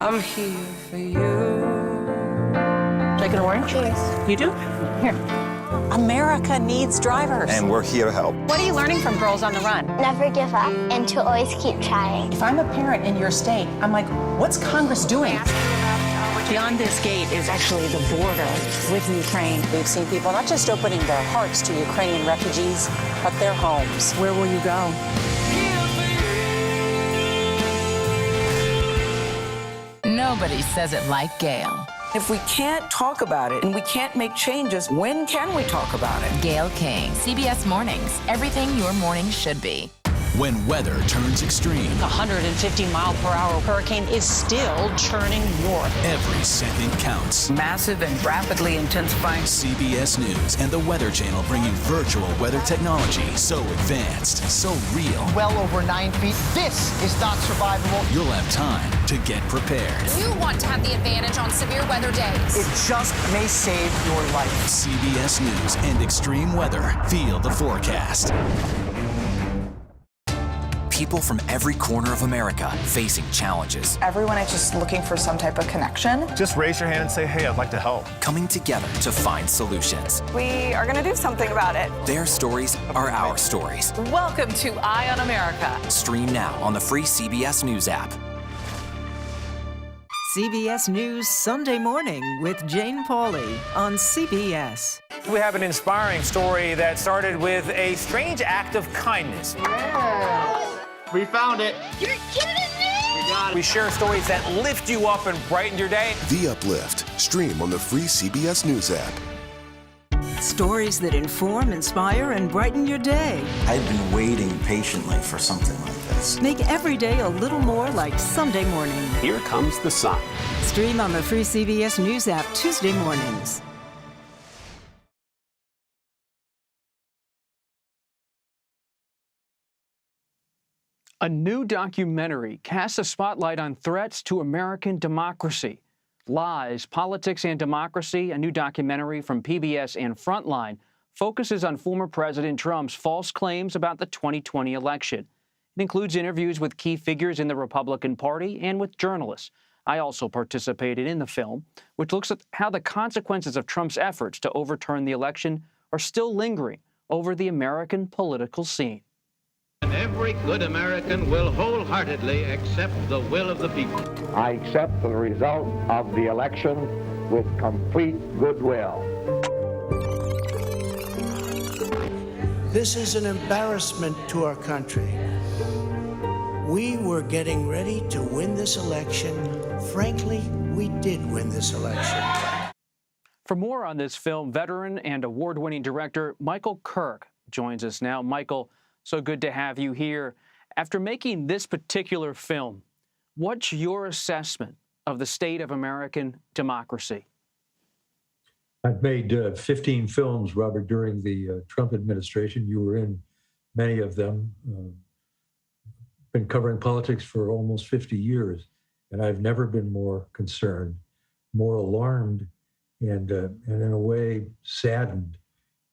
I'm here for you. Take an orange? Yes. You do? Here. America needs drivers. And we're here to help. What are you learning from Girls on the Run? Never give up and to always keep trying. If I'm a parent in your state, I'm like, what's Congress doing? Beyond this gate is actually the border with Ukraine. We've seen people not just opening their hearts to Ukrainian refugees, but their homes. Where will you go? Nobody says it like Gail. If we can't talk about it and we can't make changes, when can we talk about it? Gail King, CBS Mornings. Everything your morning should be. When weather turns extreme, The 150-mile-per-hour hurricane is still churning north. every second counts. Massive and rapidly intensifying. CBS News and the Weather Channel bring you virtual weather technology so advanced, so real. Well over 9 feet. This is not survivable. You'll have time to get prepared. You want to have the advantage on severe weather days. It just may save your life. CBS News and extreme weather. Feel the forecast. People from every corner of America facing challenges. Everyone is just looking for some type of connection. Just raise your hand and say, hey, I'd like to help. Coming together to find solutions. We are going to do something about it. Their stories are our stories. Welcome to Eye on America. Stream now on the free CBS News app. CBS News Sunday Morning with Jane Pauley on CBS. We have an inspiring story that started with a strange act of kindness. Yeah. We found it. You're kidding me? We got it. We share stories that lift you up and brighten your day. The Uplift. Stream on the free CBS News app. Stories that inform, inspire, and brighten your day. I've been waiting patiently for something like this. Make every day a little more like Sunday morning. Here comes the sun. Stream on the free CBS News app Tuesday mornings. A new documentary casts a spotlight on threats to American democracy. Lies, Politics, and Democracy, a new documentary from PBS and Frontline, focuses on former President Trump's false claims about the 2020 election. It includes interviews with key figures in the Republican Party and with journalists. I also participated in the film, which looks at how the consequences of Trump's efforts to overturn the election are still lingering over the American political scene. And every good American will wholeheartedly accept the will of the people. I accept the result of the election with complete goodwill. This is an embarrassment to our country. We were getting ready to win this election. Frankly, we did win this election. For more on this film, veteran and award-winning director Michael Kirk joins us now. Michael, so good to have you here. After making this particular film, what's your assessment of the state of American democracy? I've made 15 films, Robert, during the Trump administration. You were in many of them. Been covering politics for almost 50 years, and I've never been more concerned, more alarmed, and in a way saddened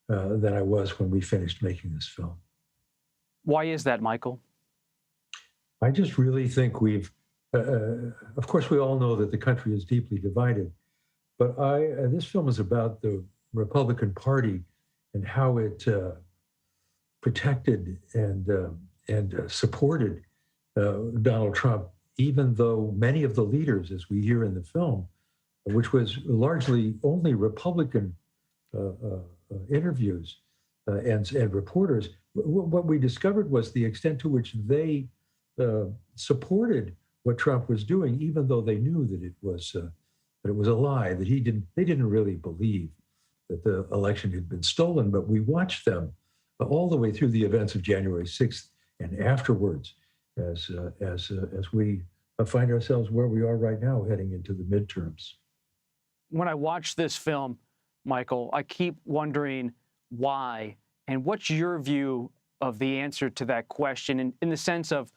than I was when we finished making this film. Why is that, Michael? I just really think we've, of course, we all know that the country is deeply divided, but this film is about the Republican Party and how it protected and supported Donald Trump, even though many of the leaders, as we hear in the film, which was largely only Republican interviews and reporters, what we discovered was the extent to which they supported what Trump was doing, even though they knew that it was a lie, that they didn't really believe that the election had been stolen. But we watched them all the way through the events of January 6th and afterwards, as we find ourselves where we are right now, heading into the midterms. When I watch this film, Michael, I keep wondering why. And what's your view of the answer to that question in the sense of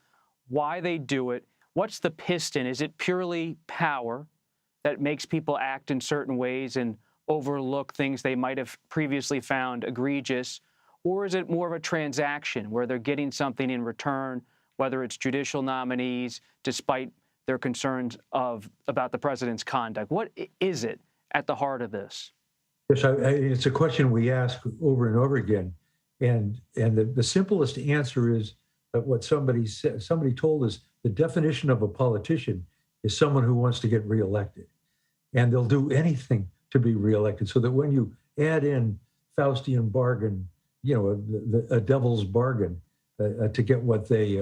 why they do it? What's the piston? Is it purely power that makes people act in certain ways and overlook things they might have previously found egregious? Or is it more of a transaction where they're getting something in return, whether it's judicial nominees, despite their concerns about the president's conduct? What is it at the heart of this? Yes, it's a question we ask over and over again. And the simplest answer is that what somebody said. Somebody told us the definition of a politician is someone who wants to get reelected. And they'll do anything to be reelected. So that when you add in Faustian bargain, a devil's bargain to get what they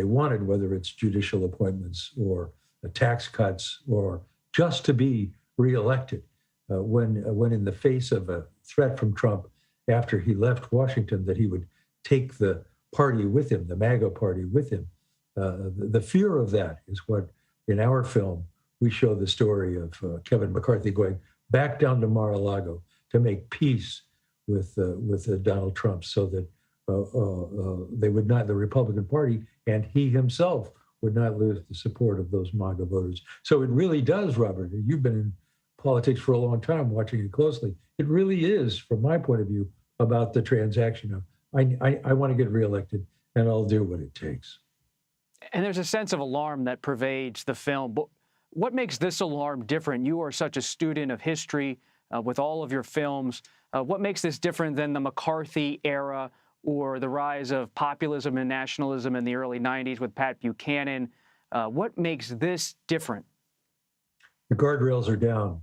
wanted, whether it's judicial appointments or tax cuts or just to be reelected, when in the face of a threat from Trump after he left Washington that he would take the party with him, the MAGA party with him, the fear of that is what, in our film, we show the story of Kevin McCarthy going back down to Mar-a-Lago to make peace with Donald Trump, so that they would not, the Republican Party and he himself would not lose the support of those MAGA voters. So it really does, Robert, you've been in politics for a long time, watching it closely. It really is, from my point of view, about the transaction of I want to get reelected and I'll do what it takes. And there's a sense of alarm that pervades the film. But what makes this alarm different? You are such a student of history with all of your films. What makes this different than the McCarthy era or the rise of populism and nationalism in the early 90s with Pat Buchanan? What makes this different? The guardrails are down,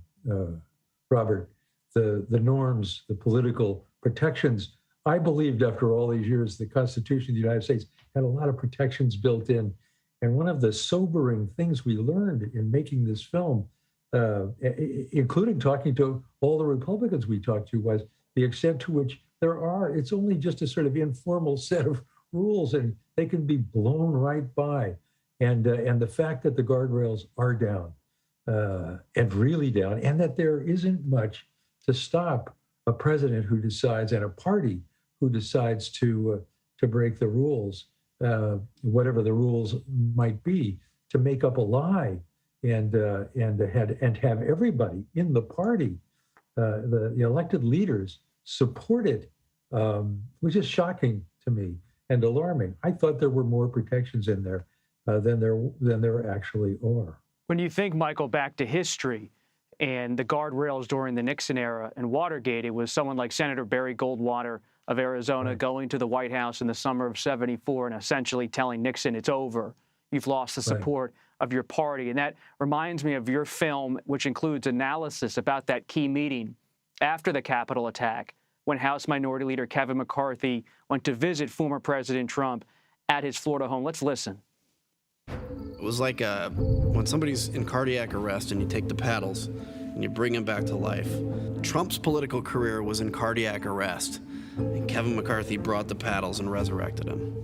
Robert. The norms, the political protections. I believed after all these years, the Constitution of the United States had a lot of protections built in. And one of the sobering things we learned in making this film, including talking to all the Republicans we talked to, was the extent to which it's only just a sort of informal set of rules, and they can be blown right by. And the fact that the guardrails are down, and really down, and that there isn't much to stop a president who decides, and a party who decides to break the rules, whatever the rules might be, to make up a lie, and have everybody in the party, the elected leaders, support it, which is shocking to me and alarming. I thought there were more protections in there than there actually are. When you think, Michael, back to history and the guardrails during the Nixon era and Watergate, it was someone like Senator Barry Goldwater of Arizona going to the White House in the summer of '74 and essentially telling Nixon, it's over. You've lost the support of your party. And that reminds me of your film, which includes analysis about that key meeting after the Capitol attack, when House Minority Leader Kevin McCarthy went to visit former President Trump at his Florida home. Let's listen. It was like when somebody's in cardiac arrest and you take the paddles and you bring him back to life. Trump's political career was in cardiac arrest, and Kevin McCarthy brought the paddles and resurrected him.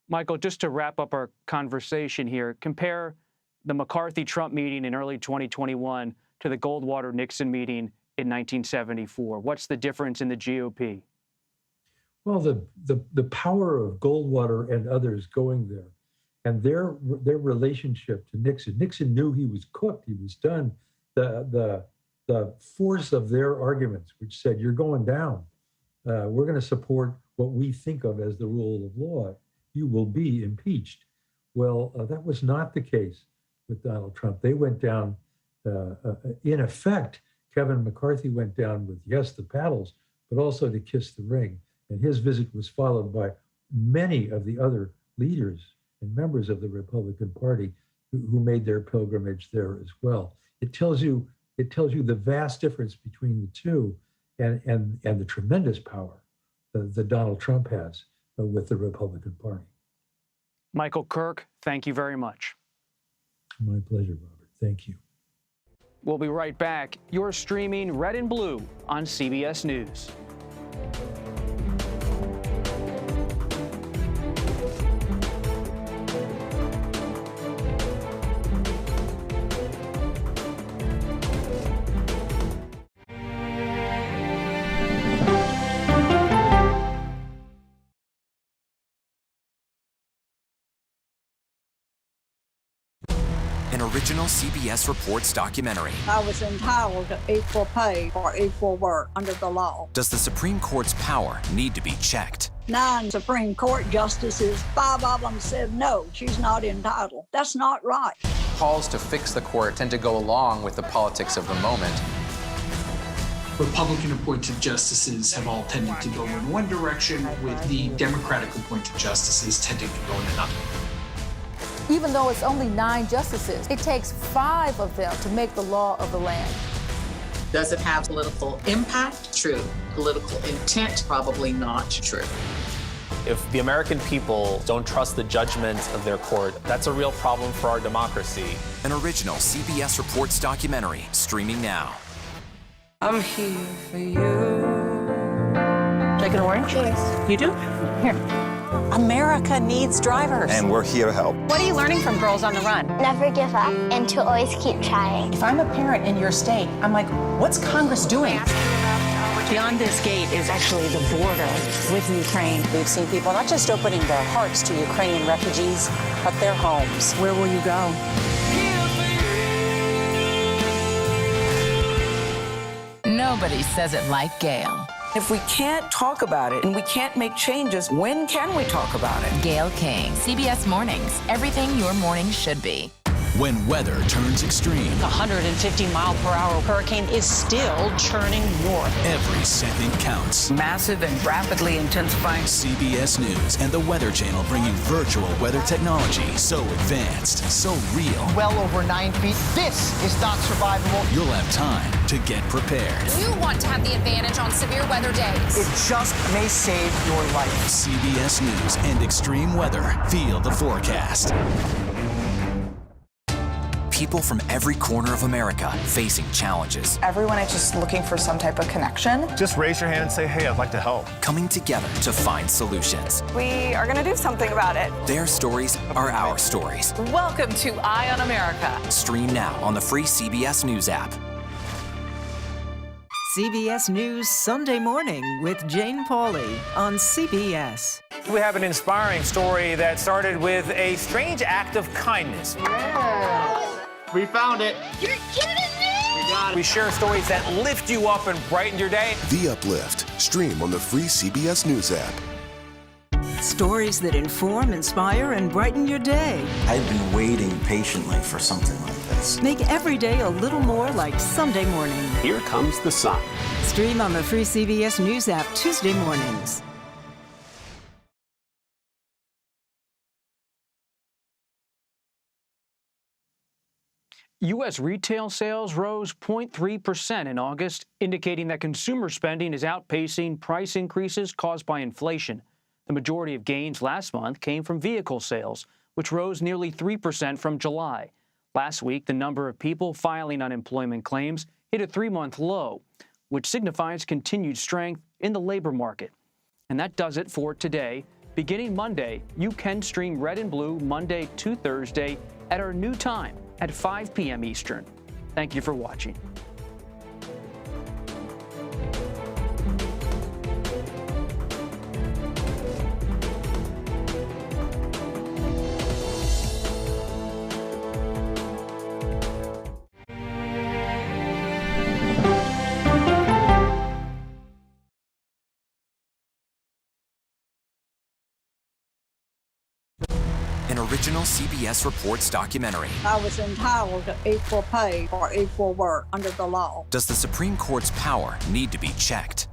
Michael, just to wrap up our conversation here, compare the McCarthy-Trump meeting in early 2021 to the Goldwater-Nixon meeting in 1974. What's the difference in the GOP? Well, the power of Goldwater and others going there, and their relationship to Nixon. Nixon knew he was cooked. He was done. The force of their arguments, which said, "You're going down. We're going to support what we think of as the rule of law. You will be impeached." Well, that was not the case with Donald Trump. They went down. In effect, Kevin McCarthy went down with, yes, the paddles, but also to kiss the ring. And his visit was followed by many of the other leaders and members of the Republican Party who made their pilgrimage there as well. It tells you the vast difference between the two, and the tremendous power that Donald Trump has with the Republican Party. Michael Kirk, thank you very much. My pleasure, Robert. Thank you. We'll be right back. You're streaming Red and Blue on CBS News. Original CBS Reports documentary. I was entitled to equal pay for equal work under the law. Does the Supreme Court's power need to be checked? 9 Supreme Court justices, 5 of them said no, she's not entitled. That's not right. Calls to fix the court tend to go along with the politics of the moment. Republican-appointed justices have all tended to go in one direction, with the Democratic-appointed justices tending to go in another. Even though it's only 9 justices, it takes 5 of them to make the law of the land. Does it have political impact? True. Political intent? Probably not true. If the American people don't trust the judgment of their court, that's a real problem for our democracy. An original CBS Reports documentary, streaming now. I'm here for you. Take an orange? Yes. You do? Here. America needs drivers. And we're here to help. What are you learning from Girls on the Run? Never give up and to always keep trying. If I'm a parent in your state, I'm like, what's Congress doing? Beyond this gate is actually the border with Ukraine. We've seen people not just opening their hearts to Ukrainian refugees, but their homes. Where will you go? Nobody says it like Gail. If we can't talk about it and we can't make changes, when can we talk about it? Gail King, CBS Mornings. Everything your morning should be. When weather turns extreme, The 150-mile-per-hour hurricane is still churning north. every second counts. Massive and rapidly intensifying. CBS News and the Weather Channel bring you virtual weather technology so advanced, so real. Well over 9 feet. This is not survivable. You'll have time to get prepared. You want to have the advantage on severe weather days. It just may save your life. CBS News and extreme weather. Feel the forecast. People from every corner of America facing challenges. Everyone is just looking for some type of connection. Just raise your hand and say, hey, I'd like to help. Coming together to find solutions. We are going to do something about it. Their stories are our stories. Welcome to Eye on America. Stream now on the free CBS News app. CBS News Sunday Morning with Jane Pauley on CBS. We have an inspiring story that started with a strange act of kindness. We found it. You're kidding me! We got it. We share stories that lift you up and brighten your day. The Uplift. Stream on the free CBS News app. Stories that inform, inspire, and brighten your day. I've been waiting patiently for something like this. Make every day a little more like Sunday morning. Here comes the sun. Stream on the free CBS News app Tuesday mornings. U.S. retail sales rose 0.3% in August, indicating that consumer spending is outpacing price increases caused by inflation. The majority of gains last month came from vehicle sales, which rose nearly 3% from July. Last week, the number of people filing unemployment claims hit a 3-month low, which signifies continued strength in the labor market. And that does it for today. Beginning Monday, you can stream Red and Blue Monday to Thursday at our new time at 5 p.m. Eastern. Thank you for watching. An original CBS Reports documentary. I was entitled to equal pay for equal work under the law. Does the Supreme Court's power need to be checked?